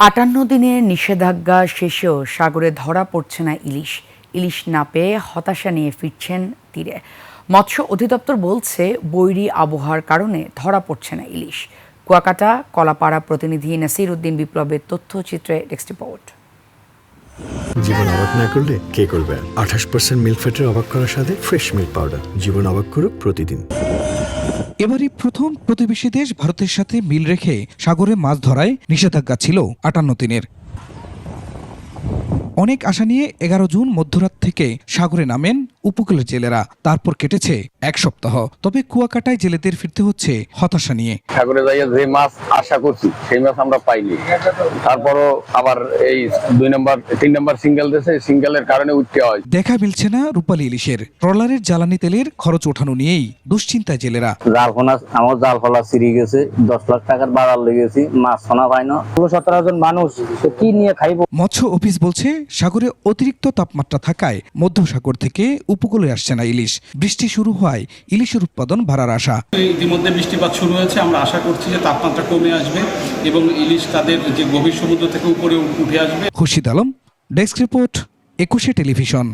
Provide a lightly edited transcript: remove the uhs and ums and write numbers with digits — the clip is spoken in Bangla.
58 দিনের নিষেধাজ্ঞা শেষেও সাগরে ধরা পড়ছে না ইলিশ। ইলিশ না পেয়ে হতাশা নিয়ে ফিরছেন তীরে। মৎস্য অধিদপ্তর বলছে বৈরী আবহাওয়ার কারণে ধরা পড়ছে না ইলিশ। কুয়াকাটা কলাপাড়া প্রতিনিধি নাসির উদ্দিন বিপ্লবের তথ্যচিত্রে ডেস্ক রিপোর্ট। জীবন অবাক না করলে কে করবে? 28% মিল্ক ফ্যাটের অবাক করার সাথে ফ্রেশ মিল্ক পাউডার। জীবন অবাক করুক প্রতিদিন। এবারই প্রথম প্রতিবেশী দেশ ভারতের সাথে মিল রেখে সাগরে মাছ ধরায় নিষেধাজ্ঞা ছিল 58 দিনের। অনেক আশা নিয়ে 11 জুন মধ্যরাত থেকে সাগরে নামেন উপকূলের জেলেরা। তারপর কেটেছে এক সপ্তাহ। তবে কুয়াকাটায় জেলেদের ফিরতে হচ্ছে হতাশা নিয়ে। সাগরে যাইয়া যে মাছ আশা করছি সেই মাছ আমরা পাইনি। তারপরও আবার এই 3 নম্বর সিঙ্গেল দেশে সিঙ্গেলের কারণে উঠতে হয়। দেখা মিলছে না রূপালী ইলিশের। ট্রলারের জ্বালানি তেলের খরচ ওঠানো নিয়েই দুশ্চিন্তায় জেলেরা। আমার জাল ফলা সিঁড়ি গেছে, 10 লাখ টাকার বাজার লেগেছি, মাছ সোনা পাই না। 17 জন মানুষ কি নিয়ে খাইব? মৎস্য অফিস বলছে সাগরে অতিরিক্ত তাপমাত্রা থাকায় মধ্যসাগর থেকে উপকূলে আসছে না ইলিশ। বৃষ্টি শুরু হওয়ায় ইলিশের উৎপাদন বাড়ার আশা। ইতিমধ্যে বৃষ্টিপাত শুরু হয়েছে, আমরা আশা করছি যে তাপমাত্রা কমে আসবে এবং ইলিশ তাদের যে গভীর সমুদ্র থেকে উপরে উঠে আসবে। Khurshid Alam, desk report, 21 television.